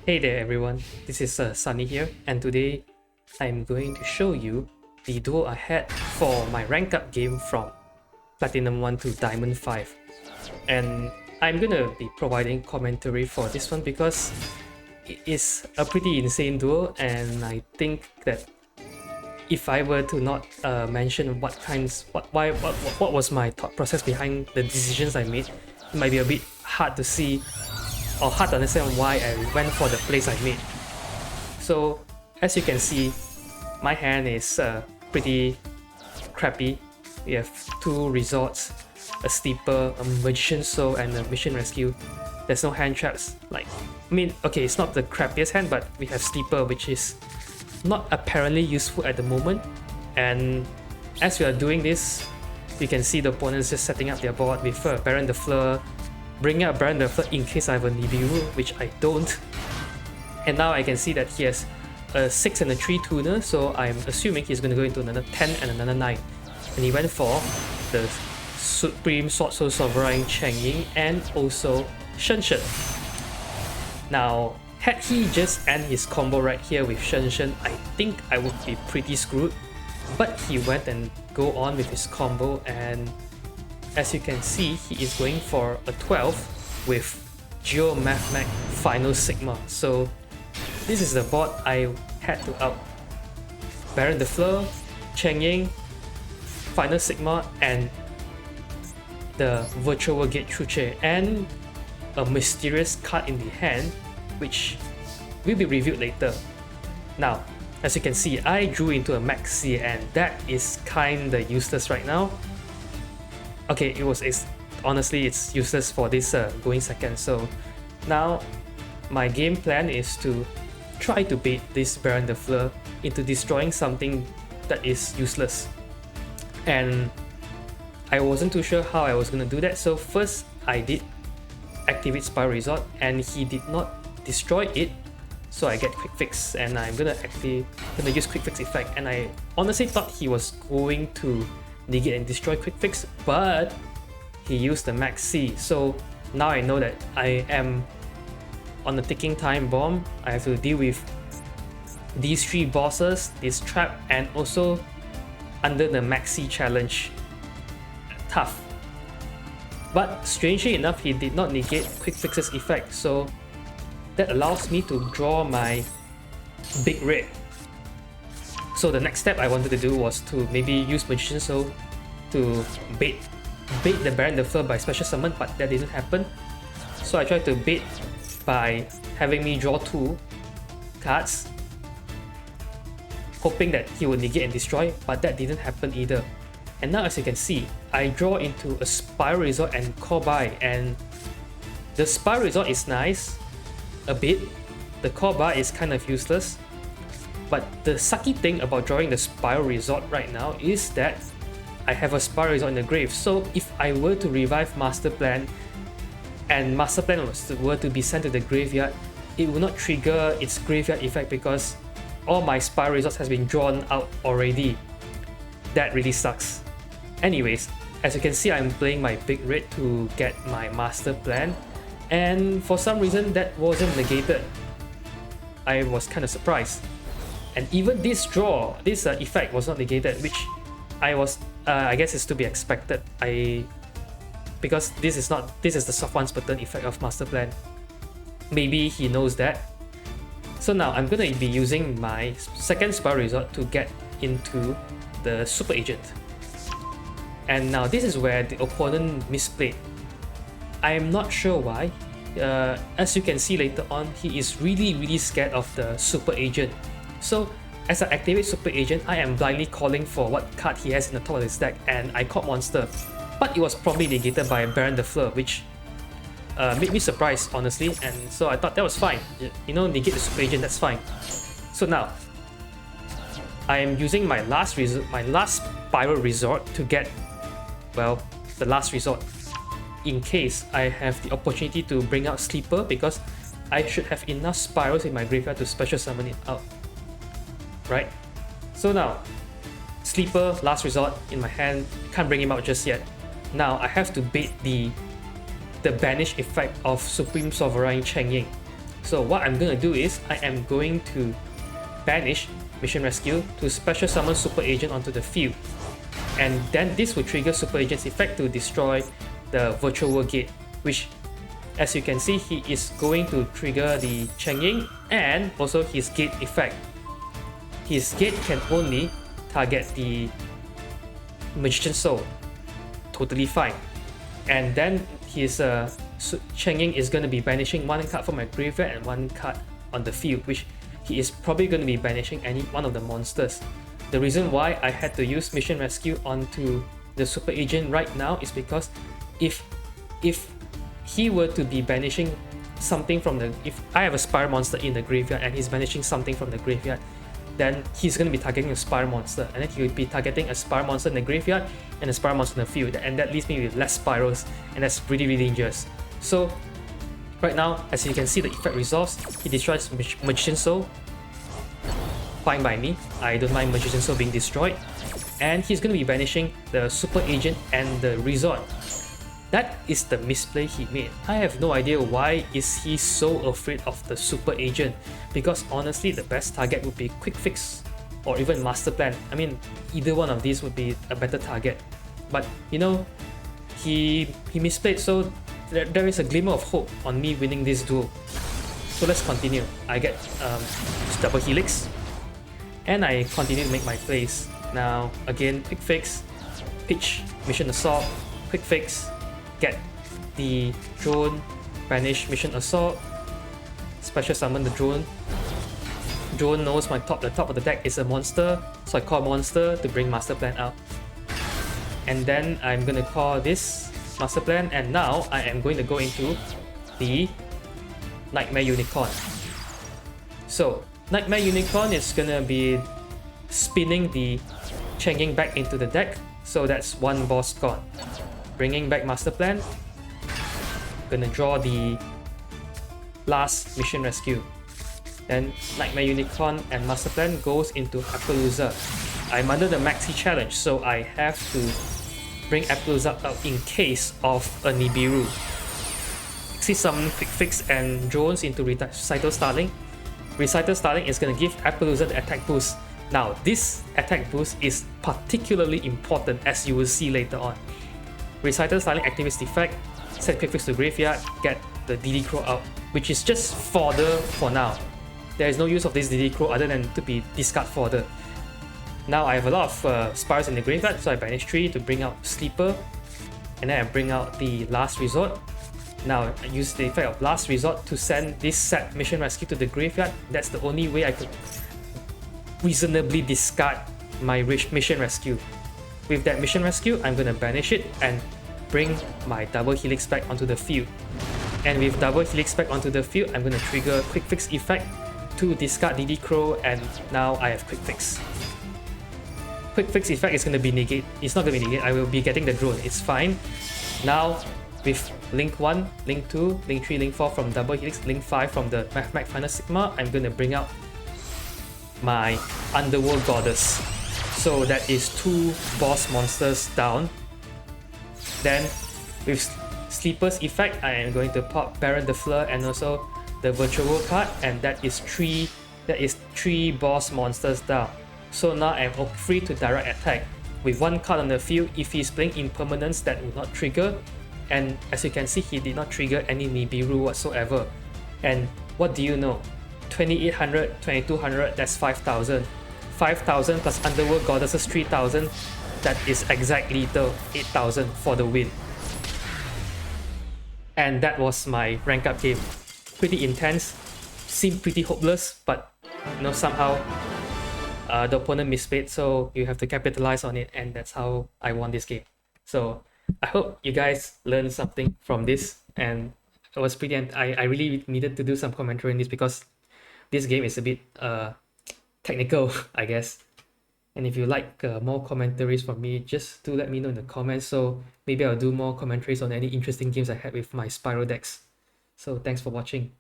Hey there everyone, this is Sunny here, and today I'm going to show you the duo I had for my rank up game from Platinum 1 to Diamond 5. And I'm gonna be providing commentary for this one because it is a pretty insane duo, and I think that if I were to not mention what was my thought process behind the decisions I made, it might be a bit hard to see or hard to understand why I went for the plays I made. So as you can see, my hand is pretty crappy. We have two resorts, a sleeper, a magician soul, and a mission rescue. There's no hand traps. Okay, it's not the crappiest hand, but we have sleeper, which is not apparently useful at the moment. And as we are doing this, you can see the opponents just setting up their board with Baron the Fleur, bringing up Baron the Fleur in case I have a Nibiru, which I don't. And now I can see that he has a 6 and a 3 tuner, so I'm assuming he's going to go into another 10 and another 9. And he went for the Supreme Sword Soul Sovereign Cheng Ying and also Shen Shen. Now, had he just end his combo right here with Shen Shen, I think I would be pretty screwed. But he went and go on with his combo, and as you can see, he is going for a 12 with Geo Mathmech Final Sigma. So this is the board I had to out. Baron the Fleur, Cheng Ying, Final Sigma, and the Virtual Gate Chuche, and a mysterious card in the hand, which will be reviewed later. Now, as you can see, I drew into a Maxx C, and that is kinda useless right now. Okay, honestly, it's useless for this going second. So now my game plan is to try to bait this Baron the Fleur into destroying something that is useless. And I wasn't too sure how I was gonna do that. So first I did activate Spiral Resort, and he did not destroy it. So I get Quick Fix, and I'm gonna use Quick Fix effect. And I honestly thought he was going to negate and destroy Quick Fix, but he used the Maxx C. So now I know that I am on a ticking time bomb. I have to deal with these 3 bosses, this trap, and also under the Maxx C challenge. Tough. But strangely enough, he did not negate Quick Fix's effect, so that allows me to draw my big red. So the next step I wanted to do was to maybe use Magician Soul to bait the Baron the Fleur by special summon, but that didn't happen. So I tried to bait by having me draw 2 cards, hoping that he would negate and destroy, but that didn't happen either. And now as you can see, I draw into a Spiral Resort and call by, and the Spiral Resort is nice a bit, the call bar is kind of useless. But the sucky thing about drawing the Spiral Resort right now is that I have a Spiral Resort in the grave. So if I were to revive Master Plan and Master Plan were to be sent to the graveyard, it will not trigger its graveyard effect because all my Spiral Resorts has been drawn out already. That really sucks. Anyways, as you can see, I'm playing my big red to get my Master Plan, and for some reason that wasn't negated. I was kind of surprised. And even this effect was not negated, which I guess is to be expected. Because this is the soft one's pattern effect of Master Plan. Maybe he knows that. So now I'm gonna be using my second Spiral Resort to get into the Super Agent. And now this is where the opponent misplayed. I am not sure why. As you can see later on, he is really scared of the Super Agent. So as I activate Super Agent, I am blindly calling for what card he has in the top of his deck, and I caught Monster. But it was probably negated by Baron the Fleur, which made me surprised, honestly, and so I thought that was fine. You know, negate the Super Agent, that's fine. So now, I am using my last Spiral Resort to get, well, the last resort, in case I have the opportunity to bring out Sleeper, because I should have enough Spirals in my graveyard to special summon it out. Right? So now, Sleeper, last resort in my hand, can't bring him out just yet. Now I have to bait the banish effect of Supreme Sovereign Cheng Ying. So what I'm gonna do is I am going to banish Mission Rescue to special summon Super Agent onto the field. And then this will trigger Super Agent's effect to destroy the Virtual World Gate, which, as you can see, he is going to trigger the Cheng Ying and also his Gate effect. His Gate can only target the Magician Soul, totally fine. And then his Cheng Ying is going to be banishing one card from my graveyard and one card on the field, which he is probably going to be banishing any one of the monsters. The reason why I had to use Mission Rescue onto the Super Agent right now is because if he were to be banishing something from the... If I have a Spire monster in the graveyard and he's banishing something from the graveyard, then he's going to be targeting a Spire monster, and then he will be targeting a Spire monster in the graveyard and a Spire monster in the field, and that leaves me with less Spirals, and that's really, really dangerous. So right now, as you can see, the effect resolves. He destroys Magician Soul. Fine by me. I don't mind Magician Soul being destroyed. And he's going to be banishing the Super Agent and the Resort. That is the misplay he made. I have no idea why is he so afraid of the Super Agent, because honestly the best target would be Quick Fix or even Master Plan. I mean, either one of these would be a better target. But you know, he misplayed, so there is a glimmer of hope on me winning this duel. So let's continue. I get double Helix and I continue to make my plays. Now again, Quick Fix, pitch Mission Assault, Quick Fix, get the drone, banish Mission Assault, special summon the drone. Drone knows the top of the deck is a monster, so I call monster to bring Master Plan out. And then I'm gonna call this Master Plan, and now I am going to go into the Nightmare Unicorn. So Nightmare Unicorn is gonna be spinning the Cheng Ying back into the deck, so that's one boss gone. Bringing back Master Plan, gonna draw the last Mission Rescue. Then Nightmare Unicorn and Master Plan goes into Appaloosa. I'm under the Maxx C challenge, so I have to bring Appaloosa out in case of a Nibiru. See, summon Quick Fix and drones into Recital Starling. Recital Starling is going to give Appaloosa the attack boost. Now, this attack boost is particularly important, as you will see later on. Recital Starling activates the effect, send Quick Fix to graveyard, get the DD Crow out, which is just fodder for now. There is no use of this DD Crow other than to be discard fodder. Now I have a lot of Spires in the graveyard, so I banish 3 to bring out Sleeper, and then I bring out the Last Resort. Now I use the effect of Last Resort to send this set Mission Rescue to the graveyard. That's the only way I could reasonably discard my Mission Rescue. With that Mission Rescue, I'm going to banish it and bring my double Helix back onto the field. And with double Helix back onto the field, I'm going to trigger Quick Fix effect to discard DD Crow, and now I have Quick Fix. Quick Fix effect is going to be negate. It's not going to be negate. I will be getting the drone. It's fine. Now with Link 1, Link 2, Link 3, Link 4 from double Helix, Link 5 from the Mathematic Final Sigma, I'm going to bring out my Underworld Goddess. So that is 2 boss monsters down. Then with Sleeper's effect, I am going to pop Baron the Fleur and also the Virtual World card, and that is 3 boss monsters down. So now I'm free to direct attack with 1 card on the field if he's playing impermanence that will not trigger. And as you can see, he did not trigger any Nibiru whatsoever. And what do you know? 2800, 2200, that's 5000. 5000 plus Underworld Goddesses 3000, that is exactly the 8000 for the win. And that was my rank up game. Pretty intense, seemed pretty hopeless, but you know, somehow the opponent misplayed, so you have to capitalize on it, and that's how I won this game. So I hope you guys learned something from this, and it was pretty. I really needed to do some commentary on this because this game is a bit technical, I guess. And if you like more commentaries from me, just do let me know in the comments. So maybe I'll do more commentaries on any interesting games I had with my Spiral decks. So thanks for watching.